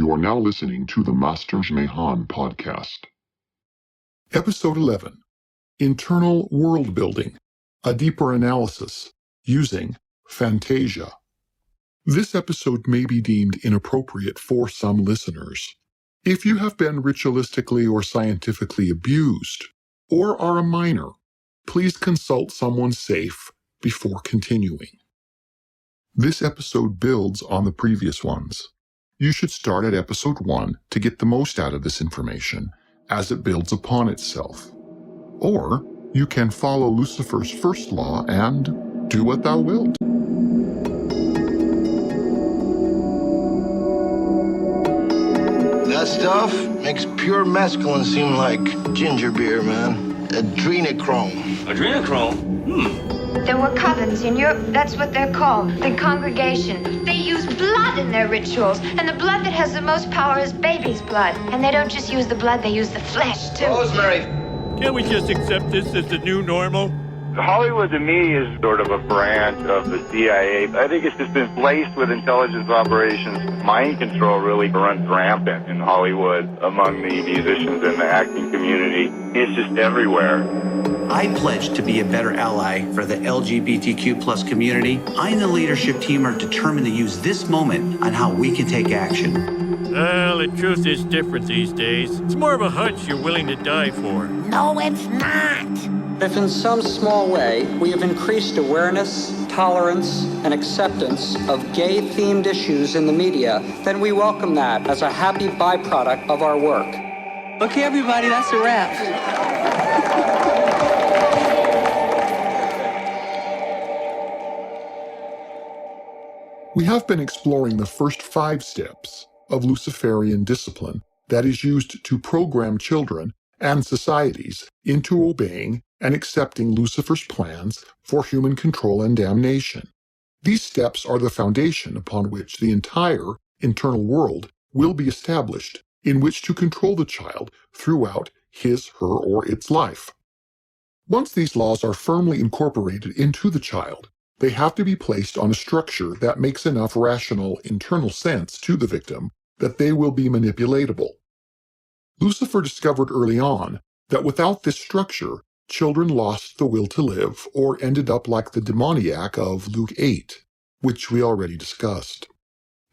You are now listening to the Masters Mahan podcast. Episode 11, Internal World Building, a Deeper Analysis, using Fantasia. This episode may be deemed inappropriate for some listeners. If you have been ritualistically or scientifically abused, or are a minor, please consult someone safe before continuing. This episode builds on the previous ones. You should start at episode 1 to get the most out of this information as it builds upon itself. Or you can follow Lucifer's first law and do what thou wilt. That stuff makes pure mescaline seem like ginger beer, man. Adrenochrome. Adrenochrome? There were covens in Europe, that's what they're called, the congregation. They use blood in their rituals, and the blood that has the most power is baby's blood. And they don't just use the blood, they use the flesh, too. Rosemary. Can't we just accept this as the new normal? Hollywood, to me, is sort of a branch of the CIA. I think it's just been laced with intelligence operations. Mind control really runs rampant in Hollywood among the musicians and the acting community. It's just everywhere. I pledge to be a better ally for the LGBTQ plus community. I and the leadership team are determined to use this moment on how we can take action. Well, the truth is different these days. It's more of a hunch you're willing to die for. No, it's not. If in some small way we have increased awareness, tolerance, and acceptance of gay-themed issues in the media, then we welcome that as a happy byproduct of our work. Okay, everybody, that's a wrap. We have been exploring the first 5 steps of Luciferian Discipline that is used to program children and societies into obeying and accepting Lucifer's plans for human control and damnation. These steps are the foundation upon which the entire internal world will be established in which to control the child throughout his, her, or its life. Once these laws are firmly incorporated into the child, they have to be placed on a structure that makes enough rational internal sense to the victim that they will be manipulatable. Lucifer discovered early on that without this structure, children lost the will to live or ended up like the demoniac of Luke 8, which we already discussed.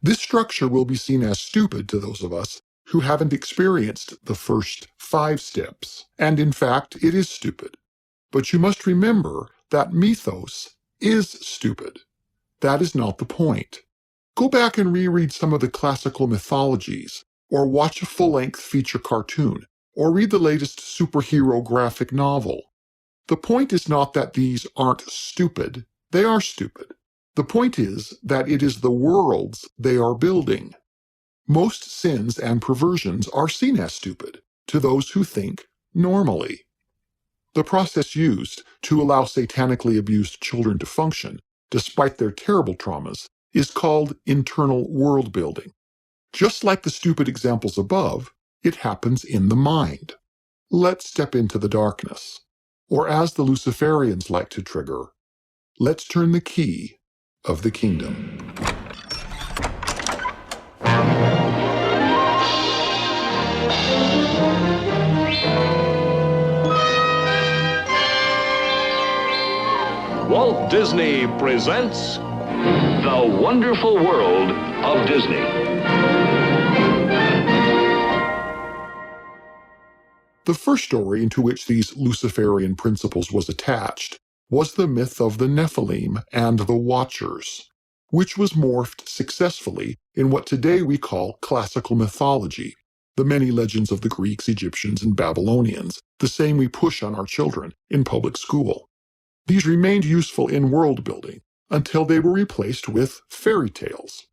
This structure will be seen as stupid to those of us who haven't experienced the first 5 steps, and in fact, it is stupid. But you must remember that mythos is stupid. That is not the point. Go back and reread some of the classical mythologies, or watch a full-length feature cartoon, or read the latest superhero graphic novel. The point is not that these aren't stupid. They are stupid. The point is that it is the worlds they are building. Most sins and perversions are seen as stupid to those who think normally. The process used to allow satanically abused children to function, despite their terrible traumas, is called internal world building. Just like the stupid examples above, it happens in the mind. Let's step into the darkness. Or as the Luciferians like to trigger, let's turn the key of the kingdom. Walt Disney presents The Wonderful World of Disney. The first story into which these Luciferian principles was attached was the myth of the Nephilim and the Watchers, which was morphed successfully in what today we call classical mythology, the many legends of the Greeks, Egyptians, and Babylonians, the same we push on our children in public school. These remained useful in world building until they were replaced with fairy tales.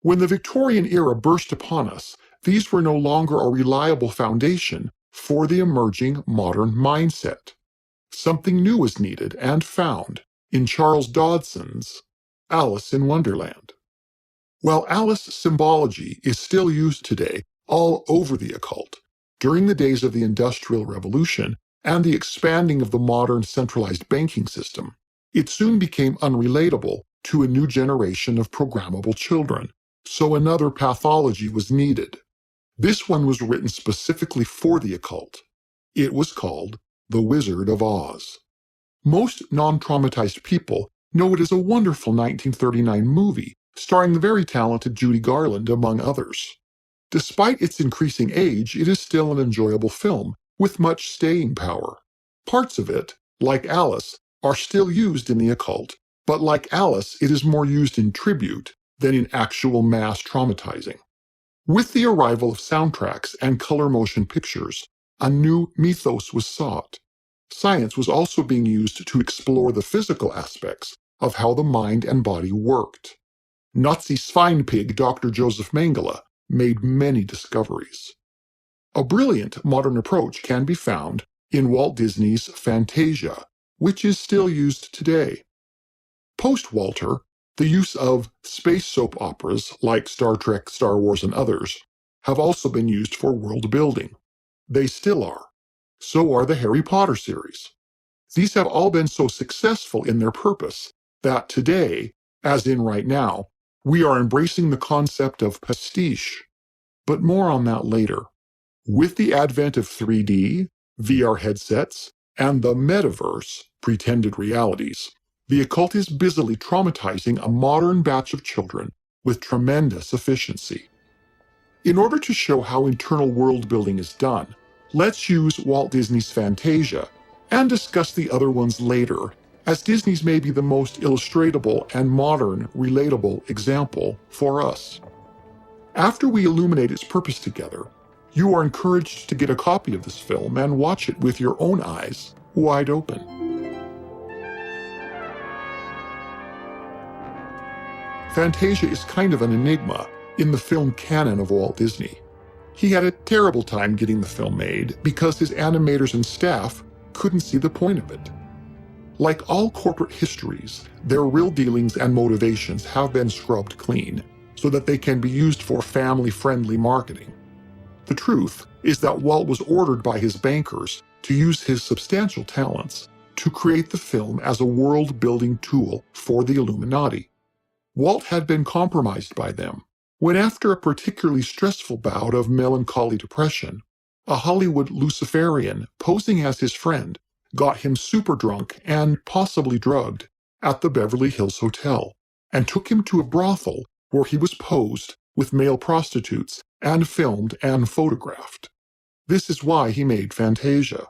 When the Victorian era burst upon us, these were no longer a reliable foundation for the emerging modern mindset. Something new was needed and found in Charles Dodson's Alice in Wonderland. While Alice symbology is still used today all over the occult, during the days of the Industrial Revolution and the expanding of the modern centralized banking system, it soon became unrelatable to a new generation of programmable children so another pathology was needed. This one was written specifically for the occult. It was called The Wizard of Oz. Most non-traumatized people know it as a wonderful 1939 movie starring the very talented Judy Garland, among others. Despite its increasing age, it is still an enjoyable film with much staying power. Parts of it, like Alice, are still used in the occult, but like Alice, it is more used in tribute than in actual mass traumatizing. With the arrival of soundtracks and color motion pictures, a new mythos was sought. Science was also being used to explore the physical aspects of how the mind and body worked. Nazi swinepig Dr. Joseph Mengele made many discoveries. A brilliant modern approach can be found in Walt Disney's Fantasia, which is still used today. Post-Walter, the use of space soap operas like Star Trek, Star Wars, and others have also been used for world building. They still are. So are the Harry Potter series. These have all been so successful in their purpose that today, as in right now, we are embracing the concept of pastiche. But more on that later. With the advent of 3D, VR headsets, and the metaverse, pretended realities, the occult is busily traumatizing a modern batch of children with tremendous efficiency. In order to show how internal world building is done, let's use Walt Disney's Fantasia and discuss the other ones later, as Disney's may be the most illustratable and modern, relatable example for us. After we illuminate its purpose together, you are encouraged to get a copy of this film and watch it with your own eyes wide open. Fantasia is kind of an enigma in the film canon of Walt Disney. He had a terrible time getting the film made because his animators and staff couldn't see the point of it. Like all corporate histories, their real dealings and motivations have been scrubbed clean so that they can be used for family-friendly marketing. The truth is that Walt was ordered by his bankers to use his substantial talents to create the film as a world-building tool for the Illuminati. Walt had been compromised by them when, after a particularly stressful bout of melancholy depression, a Hollywood Luciferian posing as his friend got him super drunk and possibly drugged at the Beverly Hills Hotel and took him to a brothel where he was posed with male prostitutes and filmed and photographed. This is why he made Fantasia.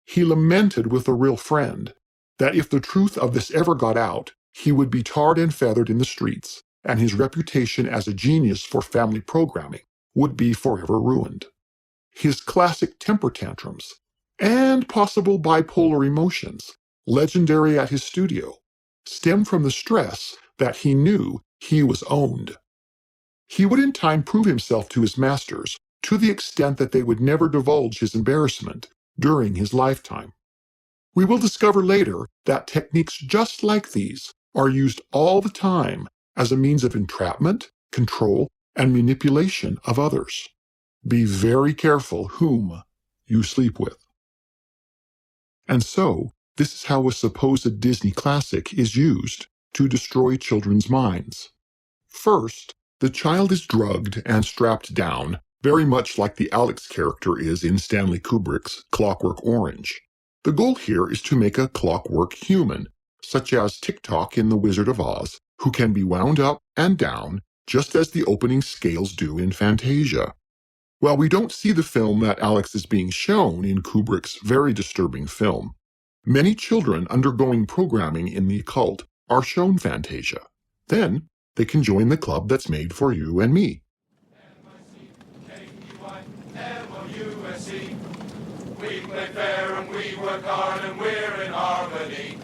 He lamented with a real friend that if the truth of this ever got out, he would be tarred and feathered in the streets, and his reputation as a genius for family programming would be forever ruined. His classic temper tantrums and possible bipolar emotions, legendary at his studio, stem from the stress that he knew he was owned. He would in time prove himself to his masters to the extent that they would never divulge his embarrassment during his lifetime. We will discover later that techniques just like these are used all the time as a means of entrapment, control, and manipulation of others. Be very careful whom you sleep with. And so, this is how a supposed Disney classic is used to destroy children's minds. First, the child is drugged and strapped down, very much like the Alex character is in Stanley Kubrick's Clockwork Orange. The goal here is to make a clockwork human, such as Tick-Tock in The Wizard of Oz, who can be wound up and down just as the opening scales do in Fantasia. While we don't see the film that Alex is being shown in Kubrick's very disturbing film, many children undergoing programming in the occult are shown Fantasia. Then, they can join the club that's made for you and me. M-I-C-K-E-Y-M-O-U-S-E. We play fair and we work hard and we're in harmony.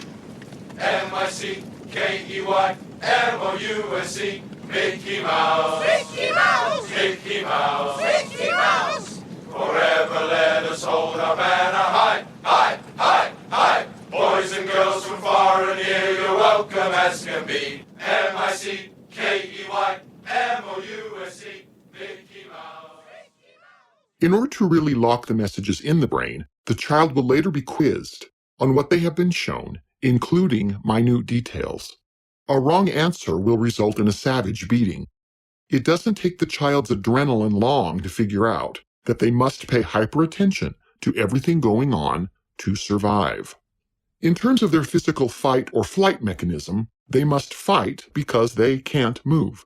M-I-C-K-E-Y-M-O-U-S-E. Mickey Mouse. Mickey Mouse. Mickey Mouse. Mickey Mouse. Forever let us hold our banner high, high, high, high. Boys and girls from far and near, you're welcome as can be. M-I-C-K-E-Y-M-O-U-S-E. Mickey Mouse. In order to really lock the messages in the brain, the child will later be quizzed on what they have been shown, including minute details. A wrong answer will result in a savage beating. It doesn't take the child's adrenaline long to figure out that they must pay hyper-attention to everything going on to survive. In terms of their physical fight or flight mechanism, they must fight because they can't move.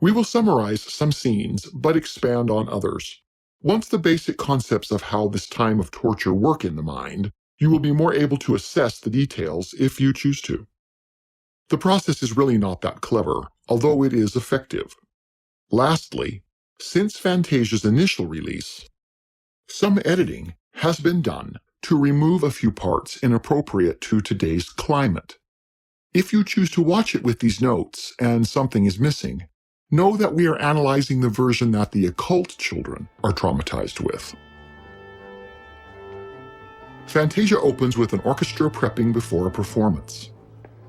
We will summarize some scenes, but expand on others. Once the basic concepts of how this time of torture work in the mind, you will be more able to assess the details if you choose to. The process is really not that clever, although it is effective. Lastly, since Fantasia's initial release, some editing has been done to remove a few parts inappropriate to today's climate. If you choose to watch it with these notes and something is missing, know that we are analyzing the version that the occult children are traumatized with. Fantasia opens with an orchestra prepping before a performance.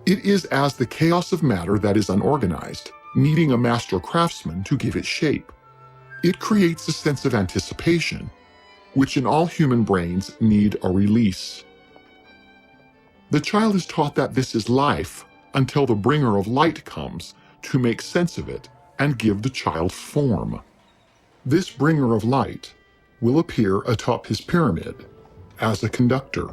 It is as the chaos of matter that is unorganized, needing a master craftsman to give it shape. It creates a sense of anticipation, which in all human brains need a release. The child is taught that this is life until the bringer of light comes to make sense of it and give the child form. This bringer of light will appear atop his pyramid as a conductor.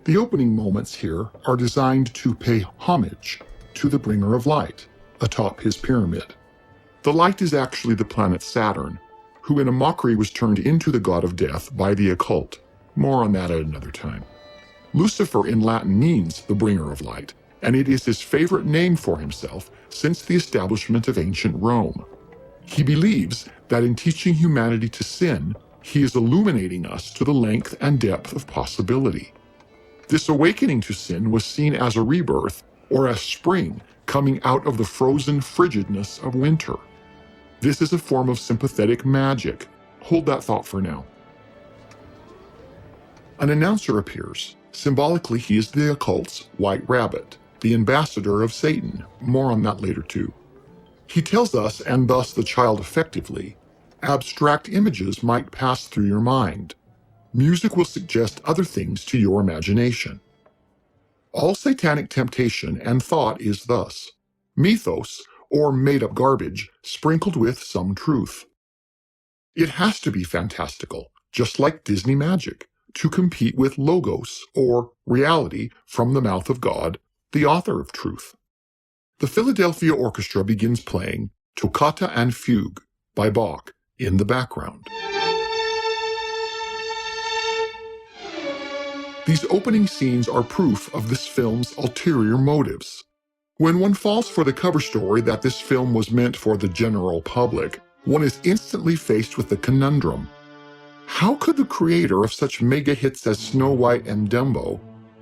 The opening moments here are designed to pay homage to the bringer of light atop his pyramid. The light is actually the planet Saturn, who in a mockery was turned into the god of death by the occult. More on that at another time. Lucifer in Latin means the bringer of light, and it is his favorite name for himself since the establishment of ancient Rome. He believes that in teaching humanity to sin, he is illuminating us to the length and depth of possibility. This awakening to sin was seen as a rebirth or as spring coming out of the frozen frigidness of winter. This is a form of sympathetic magic. Hold that thought for now. An announcer appears. Symbolically, he is the occult's white rabbit, the ambassador of Satan. More on that later too. He tells us, and thus the child effectively, abstract images might pass through your mind. Music will suggest other things to your imagination. All satanic temptation and thought is thus mythos, or made-up garbage, sprinkled with some truth. It has to be fantastical, just like Disney magic, to compete with logos, or reality, from the mouth of God, the author of truth. The Philadelphia Orchestra begins playing Toccata and Fugue by Bach in the background. These opening scenes are proof of this film's ulterior motives. When one falls for the cover story that this film was meant for the general public, one is instantly faced with the conundrum. How could the creator of such mega hits as Snow White and Dumbo,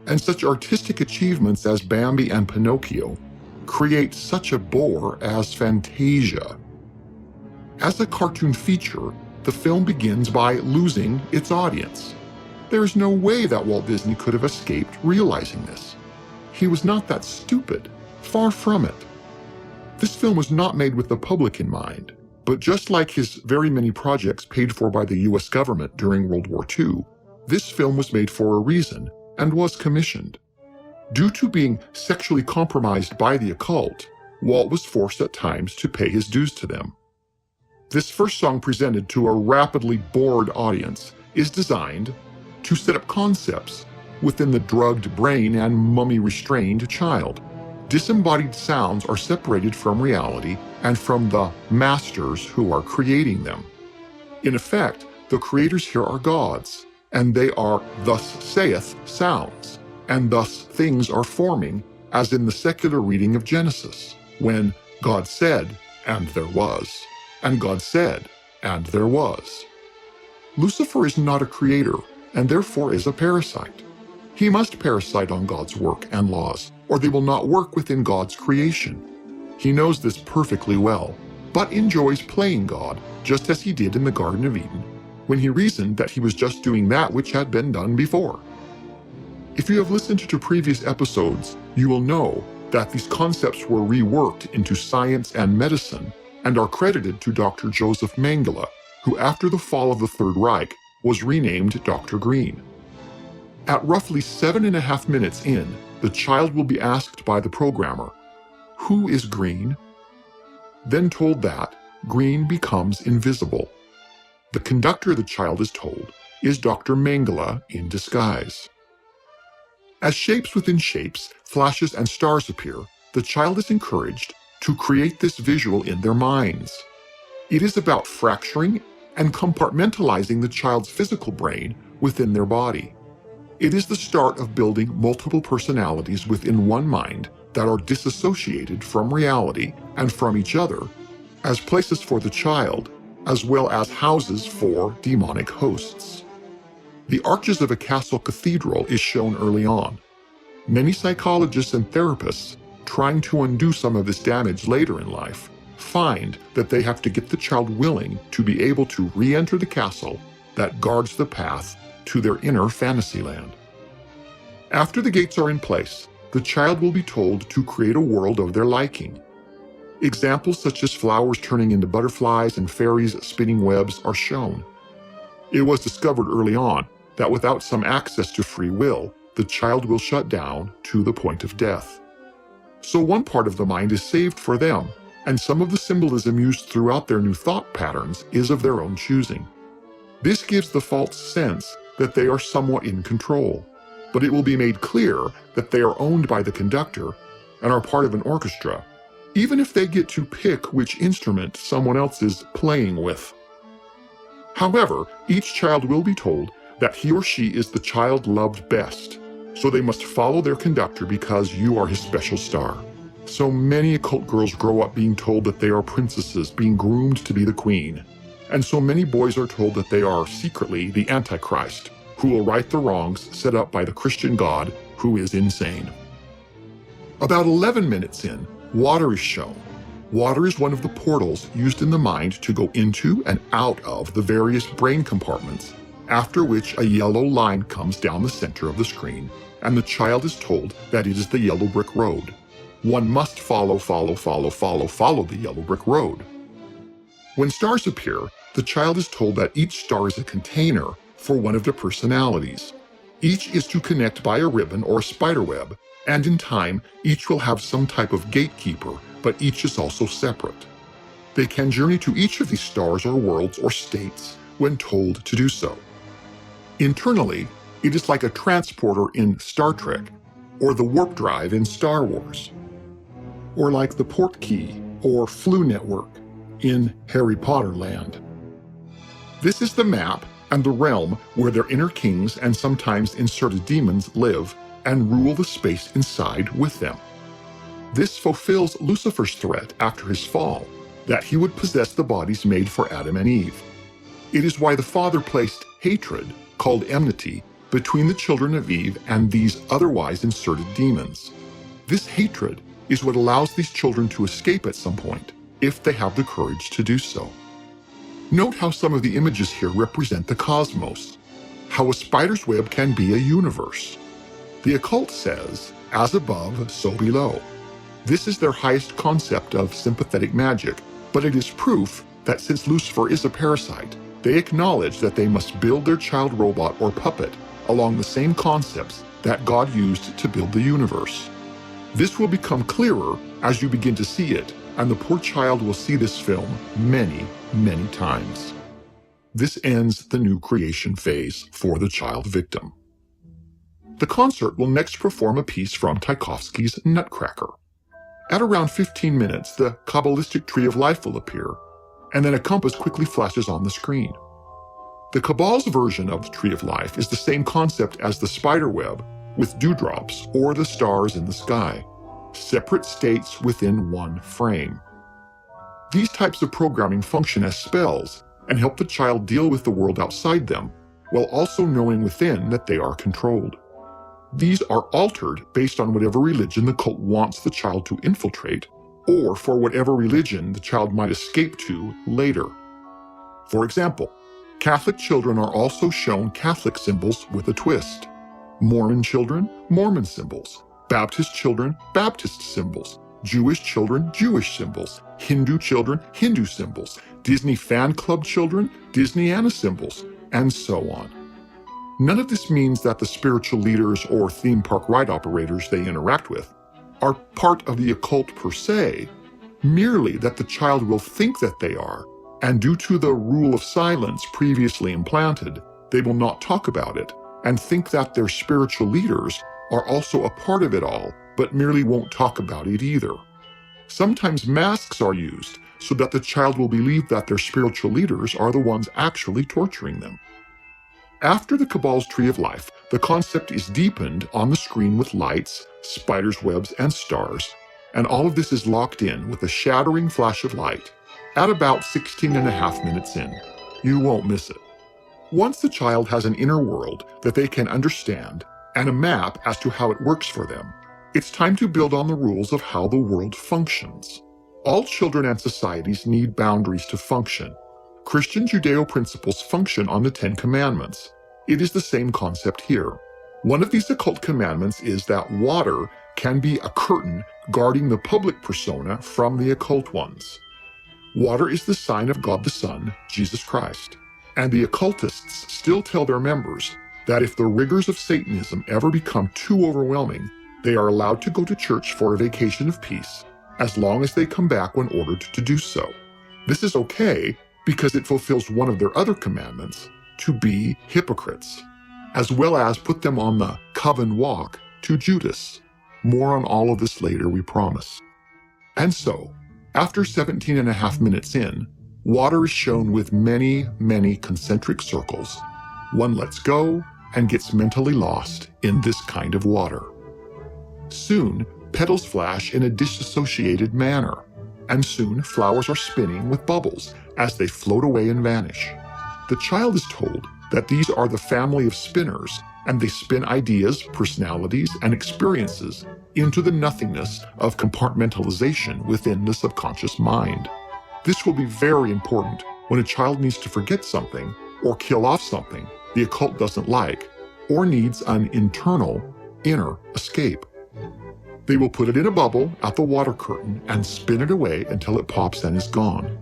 and such artistic achievements as Bambi and Pinocchio, create such a bore as Fantasia? As a cartoon feature, the film begins by losing its audience. There is no way that Walt Disney could have escaped realizing this. He was not that stupid. Far from it. This film was not made with the public in mind, but just like his very many projects paid for by the US government during World War II, this film was made for a reason and was commissioned. Due to being sexually compromised by the occult, Walt was forced at times to pay his dues to them. This first song presented to a rapidly bored audience is designed to set up concepts within the drugged brain and mummy-restrained child. Disembodied sounds are separated from reality and from the masters who are creating them. In effect, the creators here are gods, and they are thus saith sounds, and thus things are forming, as in the secular reading of Genesis, when God said, and there was, and God said, and there was. Lucifer is not a creator, and therefore is a parasite. He must parasite on God's work and laws, or they will not work within God's creation. He knows this perfectly well, but enjoys playing God, just as he did in the Garden of Eden, when he reasoned that he was just doing that which had been done before. If you have listened to previous episodes, you will know that these concepts were reworked into science and medicine and are credited to Dr. Joseph Mengele, who after the fall of the Third Reich was renamed Dr. Green. At roughly 7.5 minutes in, the child will be asked by the programmer, "Who is Green?" then told that green becomes invisible. The conductor, the child is told, is Dr. Mengele in disguise. As shapes within shapes, flashes, and stars appear, the child is encouraged to create this visual in their minds. It is about fracturing and compartmentalizing the child's physical brain within their body. It is the start of building multiple personalities within one mind that are disassociated from reality and from each other as places for the child, as well as houses for demonic hosts. The arches of a castle cathedral is shown early on. Many psychologists and therapists, trying to undo some of this damage later in life, find that they have to get the child willing to be able to re-enter the castle that guards the path to their inner fantasy land. After the gates are in place, the child will be told to create a world of their liking. Examples such as flowers turning into butterflies and fairies spinning webs are shown. It was discovered early on that without some access to free will, the child will shut down to the point of death. So one part of the mind is saved for them, and some of the symbolism used throughout their new thought patterns is of their own choosing. This gives the false sense that they are somewhat in control, but it will be made clear that they are owned by the conductor and are part of an orchestra, even if they get to pick which instrument someone else is playing with. However, each child will be told that he or she is the child loved best, so they must follow their conductor because you are his special star. So many occult girls grow up being told that they are princesses being groomed to be the queen, and so many boys are told that they are secretly the Antichrist, who will right the wrongs set up by the Christian God, who is insane. About 11 minutes in, water is shown. Water is one of the portals used in the mind to go into and out of the various brain compartments, after which a yellow line comes down the center of the screen, and the child is told that it is the yellow brick road. One must follow the yellow brick road. When stars appear, the child is told that each star is a container for one of their personalities. Each is to connect by a ribbon or spider web, and in time, each will have some type of gatekeeper, but each is also separate. They can journey to each of these stars or worlds or states when told to do so. Internally, it is like a transporter in Star Trek, or the warp drive in Star Wars, or like the port key or flu network in Harry Potter land. This is the map and the realm where their inner kings and sometimes inserted demons live and rule the space inside with them. This fulfills Lucifer's threat after his fall, that he would possess the bodies made for Adam and Eve. It is why the Father placed hatred, called enmity, between the children of Eve and these otherwise inserted demons. This hatred is what allows these children to escape at some point, if they have the courage to do so. Note how some of the images here represent the cosmos, how a spider's web can be a universe. The occult says, as above, so below. This is their highest concept of sympathetic magic, but it is proof that since Lucifer is a parasite, they acknowledge that they must build their child robot or puppet along the same concepts that God used to build the universe. This will become clearer as you begin to see it, and the poor child will see this film many, many times. This ends the new creation phase for the child victim. The concert will next perform a piece from Tchaikovsky's Nutcracker. At around 15 minutes, the Kabbalistic Tree of Life will appear, and then a compass quickly flashes on the screen. The Kabbal's version of the Tree of Life is the same concept as the spider web, with dewdrops or the stars in the sky, separate states within one frame. These types of programming function as spells and help the child deal with the world outside them, while also knowing within that they are controlled. These are altered based on whatever religion the cult wants the child to infiltrate, or for whatever religion the child might escape to later. For example, Catholic children are also shown Catholic symbols with a twist. Mormon children, Mormon symbols. Baptist children, Baptist symbols. Jewish children, Jewish symbols. Hindu children, Hindu symbols. Disney fan club children, Disneyana symbols, and so on. None of this means that the spiritual leaders or theme park ride operators they interact with are part of the occult per se, merely that the child will think that they are, and due to the rule of silence previously implanted, they will not talk about it and think that their spiritual leaders are also a part of it all, but merely won't talk about it either. Sometimes masks are used so that the child will believe that their spiritual leaders are the ones actually torturing them. After the Cabal's Tree of Life, the concept is deepened on the screen with lights, spiders' webs, and stars, and all of this is locked in with a shattering flash of light at about 16.5 minutes in. You won't miss it. Once the child has an inner world that they can understand and a map as to how it works for them, it's time to build on the rules of how the world functions. All children and societies need boundaries to function. Christian Judeo principles function on the 10 Commandments. It is the same concept here. One of these occult commandments is that water can be a curtain guarding the public persona from the occult ones. Water is the sign of God the Son, Jesus Christ, and the occultists still tell their members that if the rigors of Satanism ever become too overwhelming, they are allowed to go to church for a vacation of peace, as long as they come back when ordered to do so. This is okay because it fulfills one of their other commandments, to be hypocrites, as well as put them on the coven walk to Judas. More on all of this later, we promise. And so, after 17.5 minutes in, water is shown with many, many concentric circles. One lets go and gets mentally lost in this kind of water. Soon, petals flash in a disassociated manner, and soon flowers are spinning with bubbles as they float away and vanish. The child is told that these are the family of spinners, and they spin ideas, personalities, and experiences into the nothingness of compartmentalization within the subconscious mind. This will be very important when a child needs to forget something or kill off something the occult doesn't like, or needs an internal, inner escape. They will put it in a bubble at the water curtain and spin it away until it pops and is gone.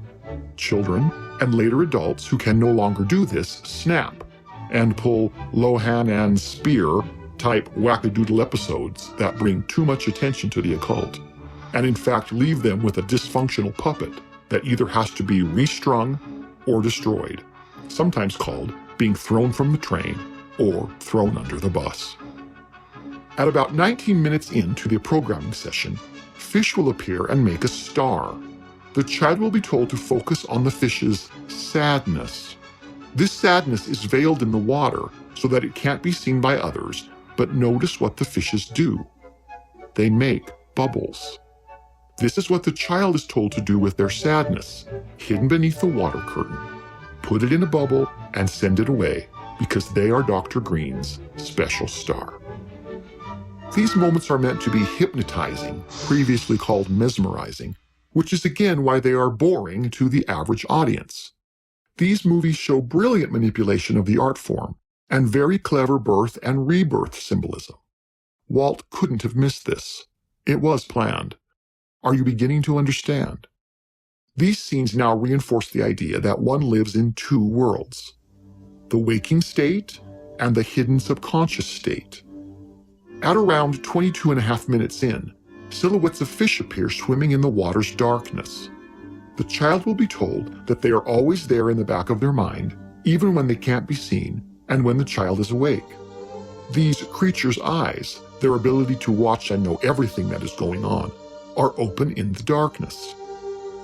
Children and later adults who can no longer do this snap and pull Lohan and Spear type wackadoodle episodes that bring too much attention to the occult, and in fact leave them with a dysfunctional puppet that either has to be restrung or destroyed, sometimes called being thrown from the train or thrown under the bus. At about 19 minutes into the programming session, fish will appear and make a star. The child will be told to focus on the fish's sadness. This sadness is veiled in the water so that it can't be seen by others, but notice what the fishes do. They make bubbles. This is what the child is told to do with their sadness, hidden beneath the water curtain. Put it in a bubble and send it away, because they are Dr. Green's special star. These moments are meant to be hypnotizing, previously called mesmerizing, which is again why they are boring to the average audience. These movies show brilliant manipulation of the art form, and very clever birth and rebirth symbolism. Walt couldn't have missed this. It was planned. Are you beginning to understand? These scenes now reinforce the idea that one lives in two worlds: the waking state and the hidden subconscious state. At around 22.5 minutes in, silhouettes of fish appear swimming in the water's darkness. The child will be told that they are always there in the back of their mind, even when they can't be seen and when the child is awake. These creatures' eyes, their ability to watch and know everything that is going on, are open in the darkness.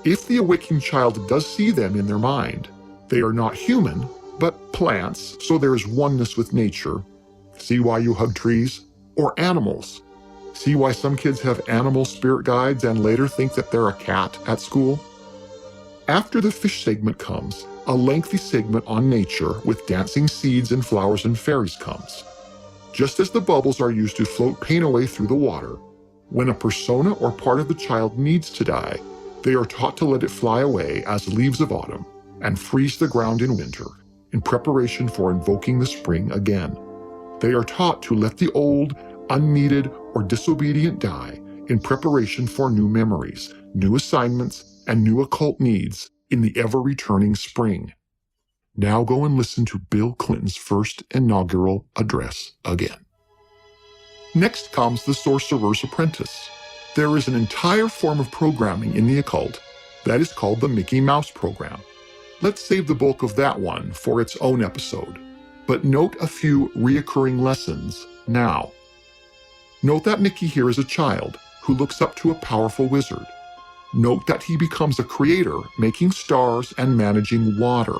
If the awakened child does see them in their mind, they are not human, but plants, so there is oneness with nature. See why you hug trees? Or animals. See why some kids have animal spirit guides and later think that they're a cat at school? After the fish segment comes, a lengthy segment on nature with dancing seeds and flowers and fairies comes. Just as the bubbles are used to float pain away through the water, when a persona or part of the child needs to die, they are taught to let it fly away as leaves of autumn and freeze the ground in winter in preparation for invoking the spring again. They are taught to let the old, unneeded, or disobedient die in preparation for new memories, new assignments, and new occult needs in the ever-returning spring. Now go and listen to Bill Clinton's first inaugural address again. Next comes The Sorcerer's Apprentice. There is an entire form of programming in the occult that is called the Mickey Mouse program. Let's save the bulk of that one for its own episode, but note a few reoccurring lessons now. Note that Mickey here is a child who looks up to a powerful wizard. Note that he becomes a creator, making stars and managing water.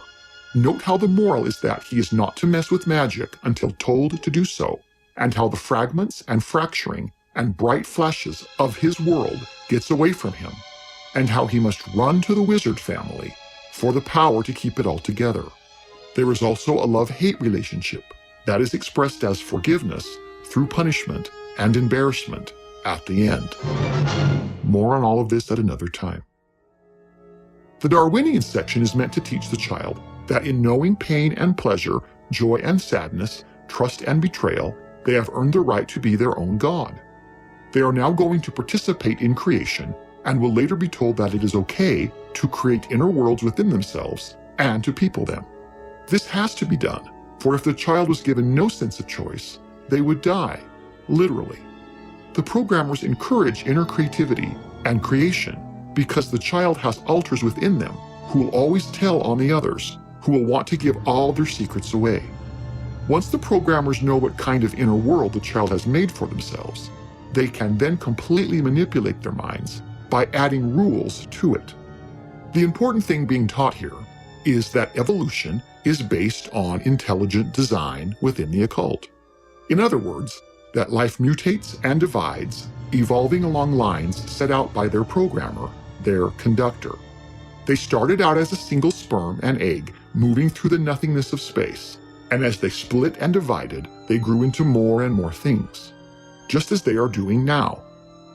Note how the moral is that he is not to mess with magic until told to do so, and how the fragments and fracturing and bright flashes of his world gets away from him, and how he must run to the wizard family for the power to keep it all together. There is also a love-hate relationship that is expressed as forgiveness through punishment and embarrassment at the end. More on all of this at another time. The Darwinian section is meant to teach the child that in knowing pain and pleasure, joy and sadness, trust and betrayal, they have earned the right to be their own God. They are now going to participate in creation and will later be told that it is okay to create inner worlds within themselves and to people them. This has to be done, for if the child was given no sense of choice, they would die, literally. The programmers encourage inner creativity and creation because the child has alters within them who will always tell on the others, who will want to give all their secrets away. Once the programmers know what kind of inner world the child has made for themselves, they can then completely manipulate their minds by adding rules to it. The important thing being taught here is that evolution is based on intelligent design within the occult. In other words, that life mutates and divides, evolving along lines set out by their programmer, their conductor. They started out as a single sperm and egg moving through the nothingness of space, and as they split and divided, they grew into more and more things, just as they are doing now.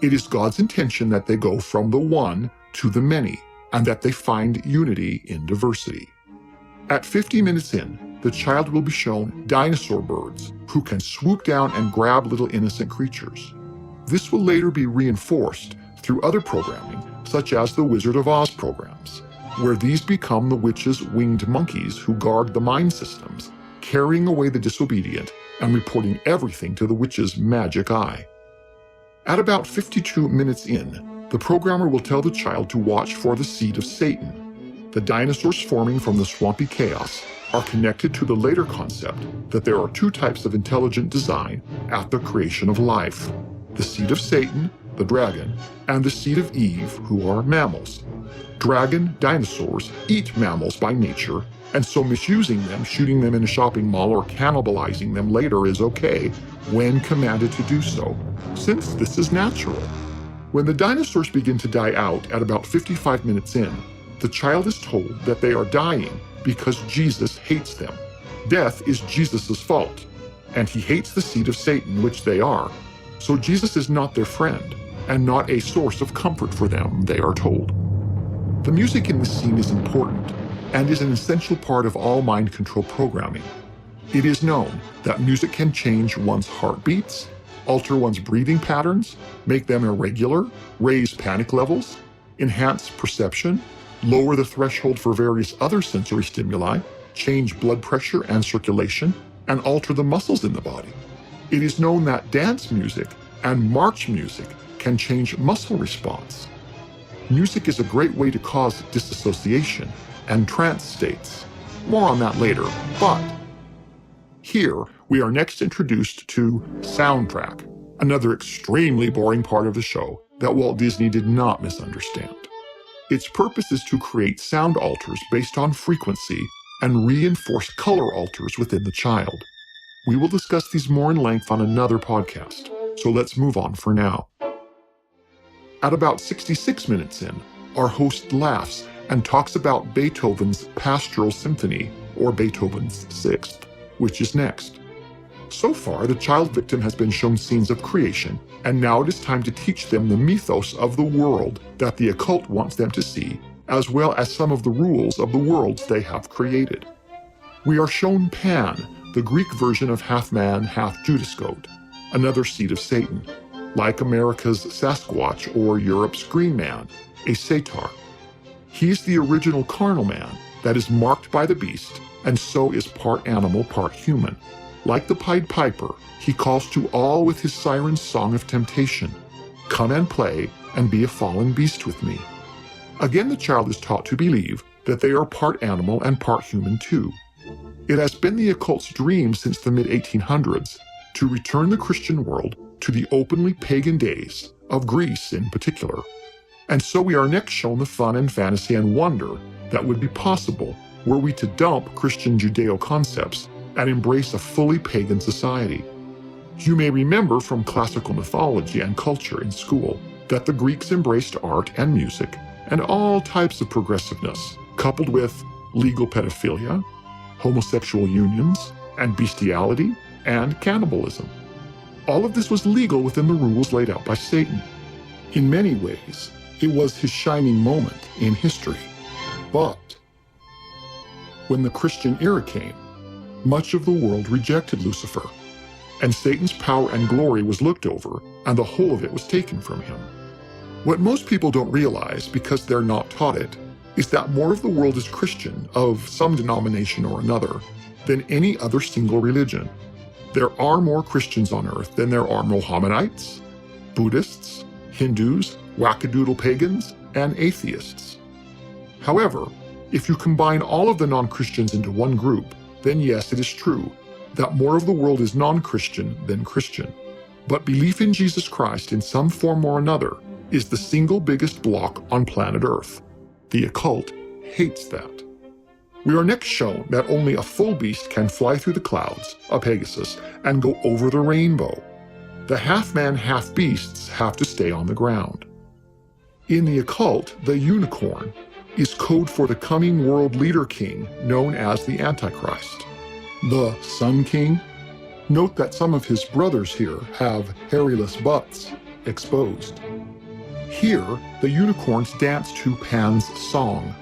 It is God's intention that they go from the one to the many, and that they find unity in diversity. At 50 minutes in, the child will be shown dinosaur birds who can swoop down and grab little innocent creatures. This will later be reinforced through other programming, such as the Wizard of Oz programs, where these become the witches' winged monkeys who guard the mind systems, carrying away the disobedient and reporting everything to the witch's magic eye. At about 52 minutes in, the programmer will tell the child to watch for the seed of Satan. The dinosaurs forming from the swampy chaos are connected to the later concept that there are two types of intelligent design at the creation of life: the seed of Satan, the dragon, and the seed of Eve, who are mammals. Dragon dinosaurs eat mammals by nature, and so misusing them, shooting them in a shopping mall, or cannibalizing them later is okay when commanded to do so, since this is natural. When the dinosaurs begin to die out at about 55 minutes in, the child is told that they are dying because Jesus hates them. Death is Jesus' fault, and he hates the seed of Satan, which they are. So Jesus is not their friend, and not a source of comfort for them, they are told. The music in this scene is important, and is an essential part of all mind control programming. It is known that music can change one's heartbeats, alter one's breathing patterns, make them irregular, raise panic levels, enhance perception, lower the threshold for various other sensory stimuli, change blood pressure and circulation, and alter the muscles in the body. It is known that dance music and march music can change muscle response. Music is a great way to cause disassociation and trance states. More on that later, but here we are next introduced to soundtrack, another extremely boring part of the show that Walt Disney did not misunderstand. Its purpose is to create sound alters based on frequency and reinforce color alters within the child. We will discuss these more in length on another podcast, so let's move on for now. At about 66 minutes in, our host laughs and talks about Beethoven's Pastoral Symphony, or Beethoven's Sixth, which is next. So far, the child victim has been shown scenes of creation, and now it is time to teach them the mythos of the world that the occult wants them to see, as well as some of the rules of the worlds they have created. We are shown Pan, the Greek version of half-man, half-Judas goat, another seed of Satan, like America's Sasquatch or Europe's Green Man, a satyr. He's the original carnal man that is marked by the beast, and so is part animal, part human. Like the Pied Piper, he calls to all with his siren song of temptation. Come and play and be a fallen beast with me. Again, the child is taught to believe that they are part animal and part human too. It has been the occult's dream since the mid-1800s to return the Christian world to the openly pagan days of Greece in particular. And so we are next shown the fun and fantasy and wonder that would be possible were we to dump Christian Judeo concepts and embrace a fully pagan society. You may remember from classical mythology and culture in school that the Greeks embraced art and music and all types of progressiveness, coupled with legal pedophilia, homosexual unions, and bestiality, and cannibalism. All of this was legal within the rules laid out by Satan. In many ways, it was his shining moment in history. But when the Christian era came, much of the world rejected Lucifer, and Satan's power and glory was looked over, and the whole of it was taken from him. What most people don't realize, because they're not taught it, is that more of the world is Christian, of some denomination or another, than any other single religion. There are more Christians on earth than there are Mohammedites, Buddhists, Hindus, wackadoodle pagans, and atheists. However, if you combine all of the non-Christians into one group, then yes, it is true that more of the world is non-Christian than Christian. But belief in Jesus Christ in some form or another is the single biggest block on planet Earth. The occult hates that. We are next shown that only a full beast can fly through the clouds, a Pegasus, and go over the rainbow. The half-man, half-beasts have to stay on the ground. In the occult, the unicorn is code for the coming world leader king known as the Antichrist. The Sun King? Note that some of his brothers here have hairless butts exposed. Here, the unicorns dance to Pan's song.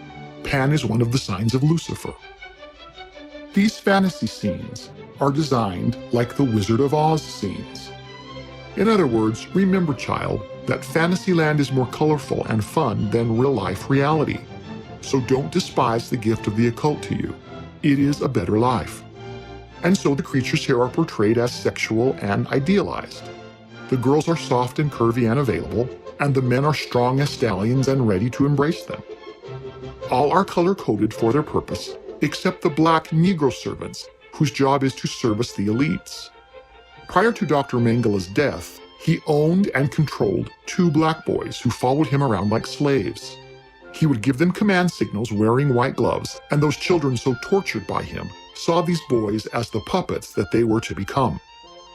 Pan is one of the signs of Lucifer. These fantasy scenes are designed like the Wizard of Oz scenes. In other words, remember, child, that Fantasyland is more colorful and fun than real-life reality. So don't despise the gift of the occult to you. It is a better life. And so the creatures here are portrayed as sexual and idealized. The girls are soft and curvy and available, and the men are strong as stallions and ready to embrace them. All are color-coded for their purpose, except the black Negro servants, whose job is to service the elites. Prior to Dr. Mengele's death, he owned and controlled 2 black boys who followed him around like slaves. He would give them command signals wearing white gloves, and those children so tortured by him saw these boys as the puppets that they were to become.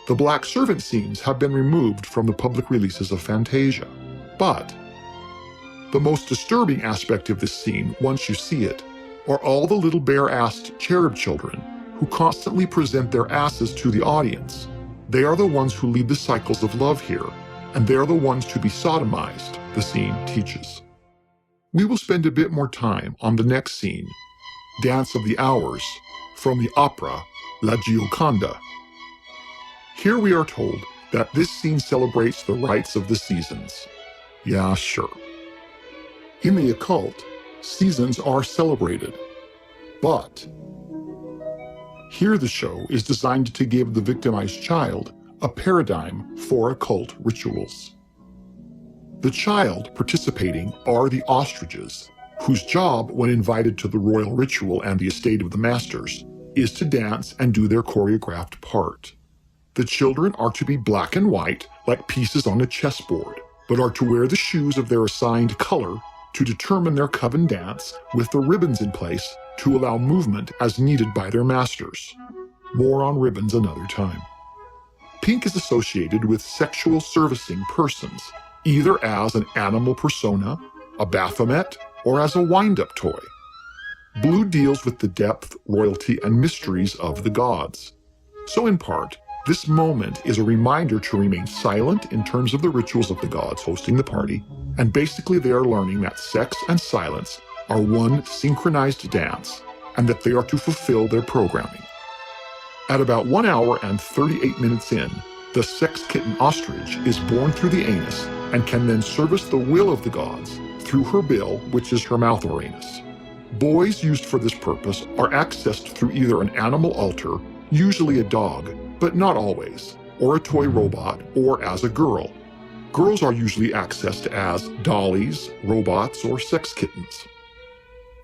The black servant scenes have been removed from the public releases of Fantasia. But the most disturbing aspect of this scene, once you see it, are all the little bare-assed cherub children who constantly present their asses to the audience. They are the ones who lead the cycles of love here, and they are the ones to be sodomized, the scene teaches. We will spend a bit more time on the next scene, Dance of the Hours, from the opera La Gioconda. Here we are told that this scene celebrates the rites of the seasons. Yeah, sure. In the occult, seasons are celebrated, but here the show is designed to give the victimized child a paradigm for occult rituals. The child participating are the ostriches, whose job, when invited to the royal ritual and the estate of the masters, is to dance and do their choreographed part. The children are to be black and white, like pieces on a chessboard, but are to wear the shoes of their assigned color to determine their coven dance with the ribbons in place to allow movement as needed by their masters. More on ribbons another time. Pink is associated with sexual servicing persons, either as an animal persona, a Baphomet, or as a wind-up toy. Blue deals with the depth, royalty, and mysteries of the gods. So in part, this moment is a reminder to remain silent in terms of the rituals of the gods hosting the party, and basically they are learning that sex and silence are one synchronized dance, and that they are to fulfill their programming. At about 1 hour and 38 minutes in, the sex kitten ostrich is born through the anus and can then service the will of the gods through her bill, which is her mouth or anus. Boys used for this purpose are accessed through either an animal altar, usually a dog, but not always, or a toy robot, or as a girl. Girls are usually accessed as dollies, robots, or sex kittens.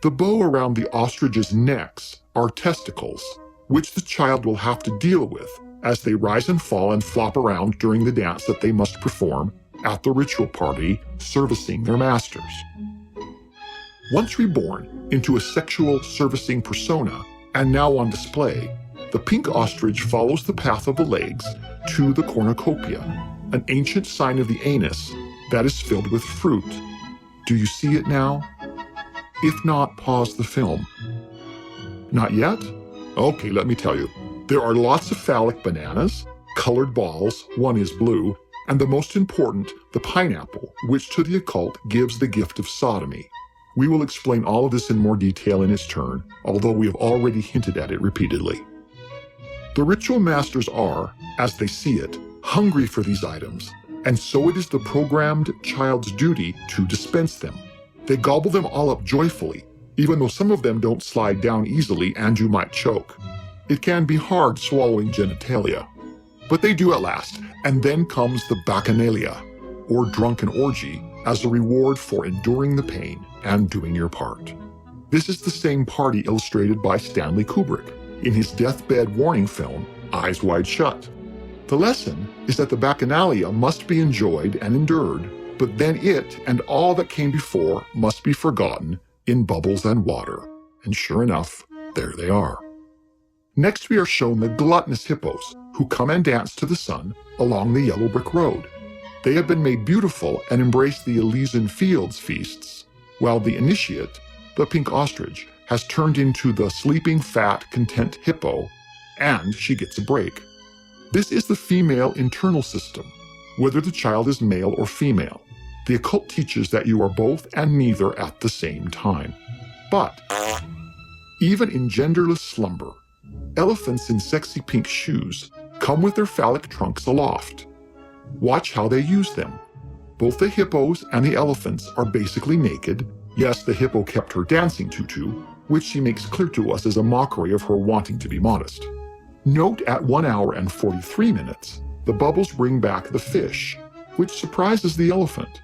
The bow around the ostriches' necks are testicles, which the child will have to deal with as they rise and fall and flop around during the dance that they must perform at the ritual party servicing their masters. Once reborn into a sexual servicing persona and now on display, the pink ostrich follows the path of the legs to the cornucopia, an ancient sign of the anus that is filled with fruit. Do you see it now? If not, pause the film. Not yet? Okay, let me tell you. There are lots of phallic bananas, colored balls, one is blue, and the most important, the pineapple, which to the occult gives the gift of sodomy. We will explain all of this in more detail in its turn, although we have already hinted at it repeatedly. The ritual masters are, as they see it, hungry for these items, and so it is the programmed child's duty to dispense them. They gobble them all up joyfully, even though some of them don't slide down easily and you might choke. It can be hard swallowing genitalia. But they do at last, and then comes the bacchanalia, or drunken orgy, as a reward for enduring the pain and doing your part. This is the same party illustrated by Stanley Kubrick in his deathbed warning film, Eyes Wide Shut. The lesson is that the bacchanalia must be enjoyed and endured, but then it and all that came before must be forgotten in bubbles and water. And sure enough, there they are. Next we are shown the gluttonous hippos, who come and dance to the sun along the yellow brick road. They have been made beautiful and embrace the Elysian Fields feasts, while the initiate, the pink ostrich, has turned into the sleeping, fat, content hippo, and she gets a break. This is the female internal system, whether the child is male or female. The occult teaches that you are both and neither at the same time. But even in genderless slumber, elephants in sexy pink shoes come with their phallic trunks aloft. Watch how they use them. Both the hippos and the elephants are basically naked. Yes, the hippo kept her dancing tutu, which she makes clear to us is a mockery of her wanting to be modest. Note at 1 hour and 43 minutes, the bubbles bring back the fish, which surprises the elephant.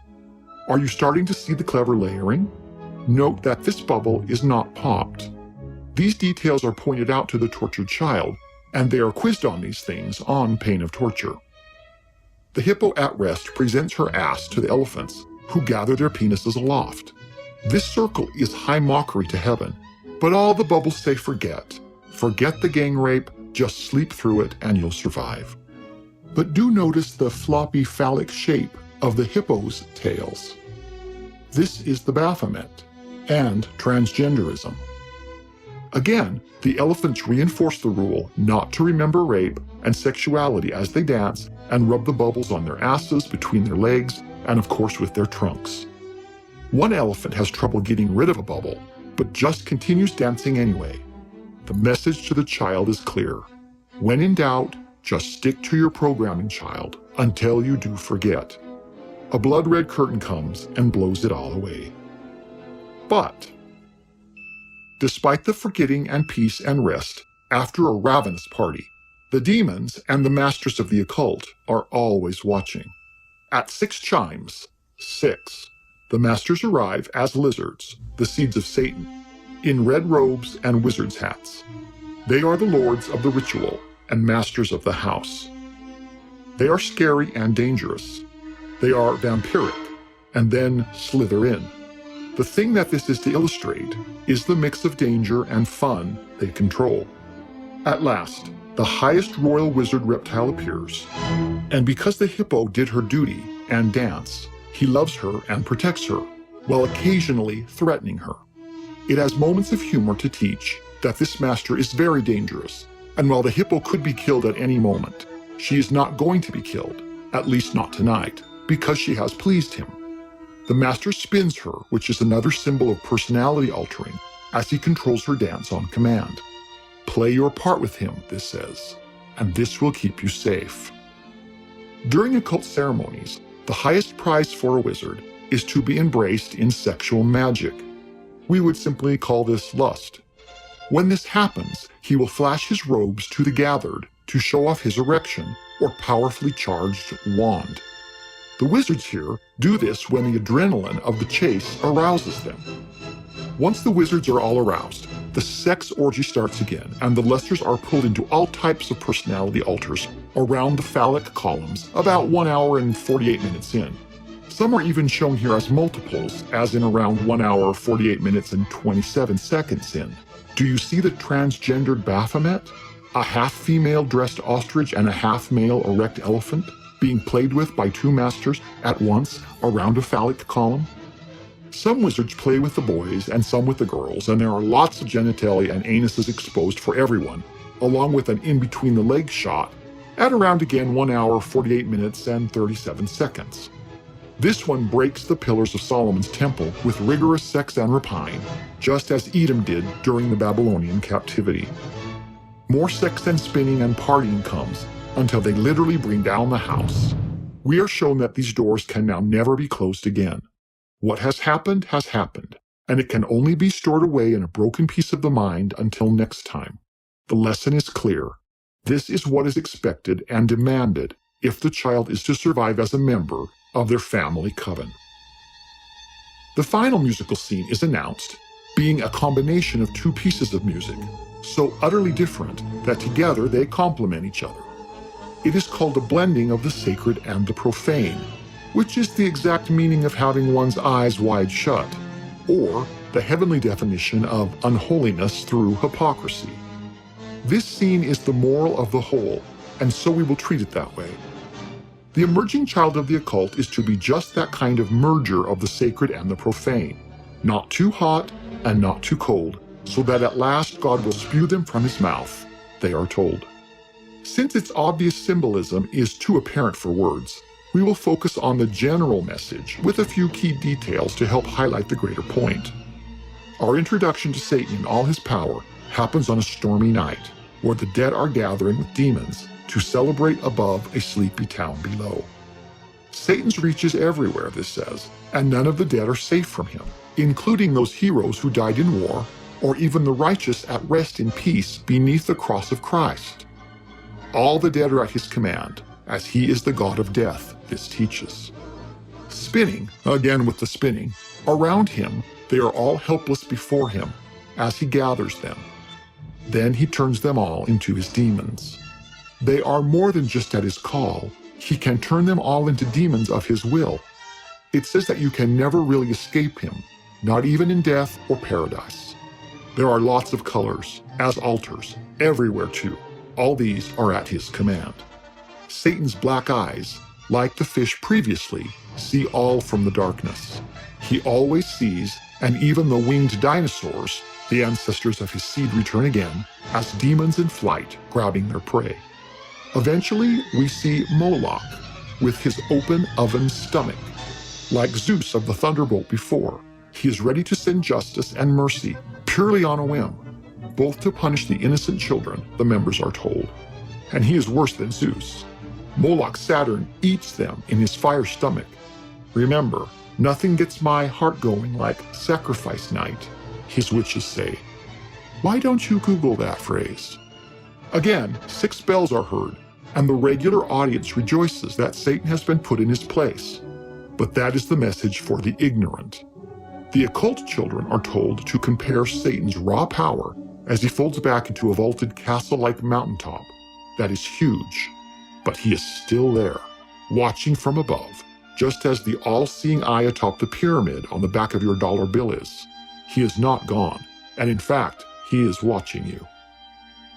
Are you starting to see the clever layering? Note that this bubble is not popped. These details are pointed out to the tortured child, and they are quizzed on these things on pain of torture. The hippo at rest presents her ass to the elephants, who gather their penises aloft. This circle is high mockery to heaven, but all the bubbles say forget. Forget the gang rape, just sleep through it and you'll survive. But do notice the floppy phallic shape of the hippo's tails. This is the Baphomet and transgenderism. Again, the elephants reinforce the rule not to remember rape and sexuality as they dance and rub the bubbles on their asses, between their legs, and of course with their trunks. One elephant has trouble getting rid of a bubble, but just continues dancing anyway. The message to the child is clear. When in doubt, just stick to your programming, child, until you do forget. A blood-red curtain comes and blows it all away. But despite the forgetting and peace and rest after a ravenous party, the demons and the masters of the occult are always watching. At 6 chimes, 6, the masters arrive as lizards, the seeds of Satan, in red robes and wizards' hats. They are the lords of the ritual and masters of the house. They are scary and dangerous. They are vampiric, and then slither in. The thing that this is to illustrate is the mix of danger and fun they control. At last, the highest royal wizard reptile appears, and because the hippo did her duty and dance, he loves her and protects her, while occasionally threatening her. It has moments of humor to teach that this master is very dangerous, and while the hippo could be killed at any moment, she is not going to be killed, at least not tonight, because she has pleased him. The master spins her, which is another symbol of personality altering, as he controls her dance on command. Play your part with him, this says, and this will keep you safe. During occult ceremonies, the highest prize for a wizard is to be embraced in sexual magic. We would simply call this lust. When this happens, he will flash his robes to the gathered to show off his erection or powerfully charged wand. The wizards here do this when the adrenaline of the chase arouses them. Once the wizards are all aroused, the sex orgy starts again, and the Lessers are pulled into all types of personality alters around the phallic columns about 1 hour and 48 minutes in. Some are even shown here as multiples, as in around 1 hour, 48 minutes, and 27 seconds in. Do you see the transgendered Baphomet? A half-female dressed ostrich and a half-male erect elephant being played with by two masters at once around a phallic column? Some wizards play with the boys and some with the girls, and there are lots of genitalia and anuses exposed for everyone, along with an in-between-the-legs shot at around again 1 hour, 48 minutes, and 37 seconds. This one breaks the pillars of Solomon's temple with rigorous sex and rapine, just as Edom did during the Babylonian captivity. More sex and spinning and partying comes until they literally bring down the house. We are shown that these doors can now never be closed again. What has happened, and it can only be stored away in a broken piece of the mind until next time. The lesson is clear. This is what is expected and demanded if the child is to survive as a member of their family coven. The final musical scene is announced, being a combination of two pieces of music, so utterly different that together they complement each other. It is called a blending of the sacred and the profane, which is the exact meaning of having one's eyes wide shut, or the heavenly definition of unholiness through hypocrisy. This scene is the moral of the whole, and so we will treat it that way. The emerging child of the occult is to be just that kind of merger of the sacred and the profane, not too hot and not too cold, so that at last God will spew them from his mouth, they are told. Since its obvious symbolism is too apparent for words, we will focus on the general message with a few key details to help highlight the greater point. Our introduction to Satan in all his power happens on a stormy night, where the dead are gathering with demons to celebrate above a sleepy town below. Satan's reach is everywhere, this says, and none of the dead are safe from him, including those heroes who died in war, or even the righteous at rest in peace beneath the cross of Christ. All the dead are at his command, as he is the god of death, this teaches. Spinning, again with the spinning, around him they are all helpless before him, as he gathers them. Then he turns them all into his demons. They are more than just at his call. He can turn them all into demons of his will. It says that you can never really escape him, not even in death or paradise. There are lots of colors, as altars, everywhere too. All these are at his command. Satan's black eyes, like the fish previously, see all from the darkness. He always sees, and even the winged dinosaurs, the ancestors of his seed, return again, as demons in flight, grabbing their prey. Eventually, we see Moloch, with his open oven stomach. Like Zeus of the thunderbolt before, he is ready to send justice and mercy, purely on a whim, both to punish the innocent children, the members are told. And he is worse than Zeus. Moloch Saturn eats them in his fire stomach. Remember, nothing gets my heart going like sacrifice night, his witches say. Why don't you Google that phrase? Again, 6 bells are heard, and the regular audience rejoices that Satan has been put in his place. But that is the message for the ignorant. The occult children are told to compare Satan's raw power as he folds back into a vaulted castle-like mountaintop that is huge, but he is still there, watching from above, just as the all-seeing eye atop the pyramid on the back of your dollar bill is. He is not gone, and in fact, he is watching you.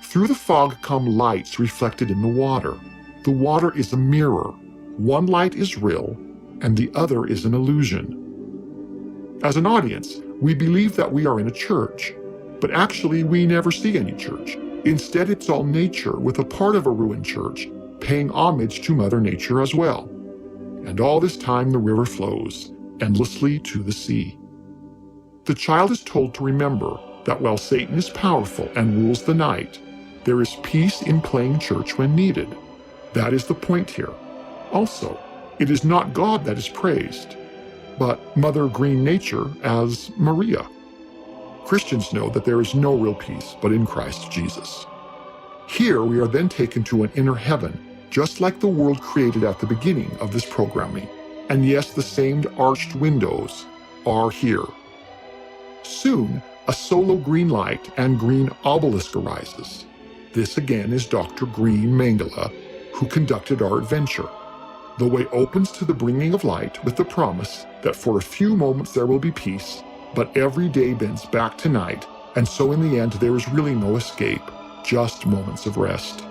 Through the fog come lights reflected in the water. The water is a mirror. One light is real, and the other is an illusion. As an audience, we believe that we are in a church, but actually we never see any church. Instead, it's all nature with a part of a ruined church paying homage to Mother Nature as well. And all this time the river flows endlessly to the sea. The child is told to remember that while Satan is powerful and rules the night, there is peace in playing church when needed. That is the point here. Also, it is not God that is praised, but Mother Green Nature as Maria. Christians know that there is no real peace but in Christ Jesus. Here we are then taken to an inner heaven, just like the world created at the beginning of this programming, And yes, the same arched windows are here. Soon, a solo green light and green obelisk arises. This again is Dr. Green Mangala, who conducted our adventure. The way opens to the bringing of light with the promise that for a few moments there will be peace, but every day bends back to night, and so in the end there is really no escape, just moments of rest.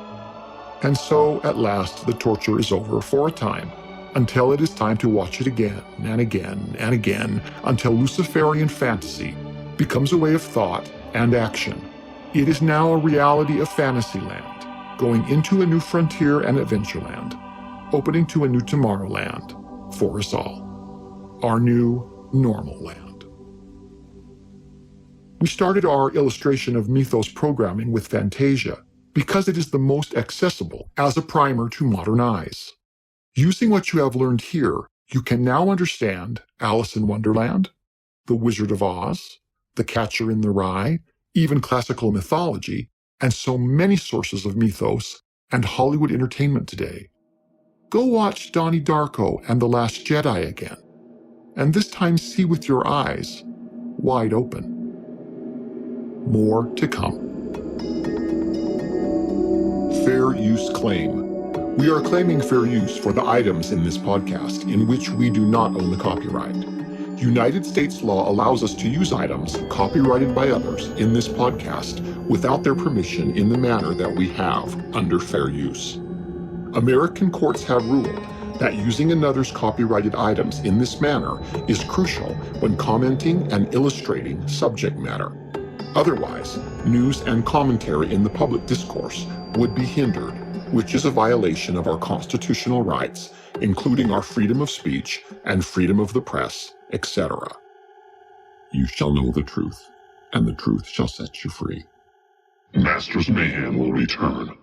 And so, at last, the torture is over for a time, until it is time to watch it again and again and again, until Luciferian fantasy becomes a way of thought and action. It is now a reality of Fantasyland, going into a new frontier and adventureland, opening to a new Tomorrowland for us all, our new normal land. We started our illustration of mythos programming with Fantasia because it is the most accessible as a primer to modern eyes. Using what you have learned here, you can now understand Alice in Wonderland, The Wizard of Oz, The Catcher in the Rye, even classical mythology, and so many sources of mythos and Hollywood entertainment today. Go watch Donnie Darko and The Last Jedi again, and this time see with your eyes wide open. More to come. Fair use claim. We are claiming fair use for the items in this podcast in which we do not own the copyright. United States law allows us to use items copyrighted by others in this podcast without their permission in the manner that we have under fair use. American courts have ruled that using another's copyrighted items in this manner is crucial when commenting and illustrating subject matter. Otherwise, news and commentary in the public discourse would be hindered, which is a violation of our constitutional rights, including our freedom of speech and freedom of the press, etc. You shall know the truth, and the truth shall set you free. Masters Mahan will return.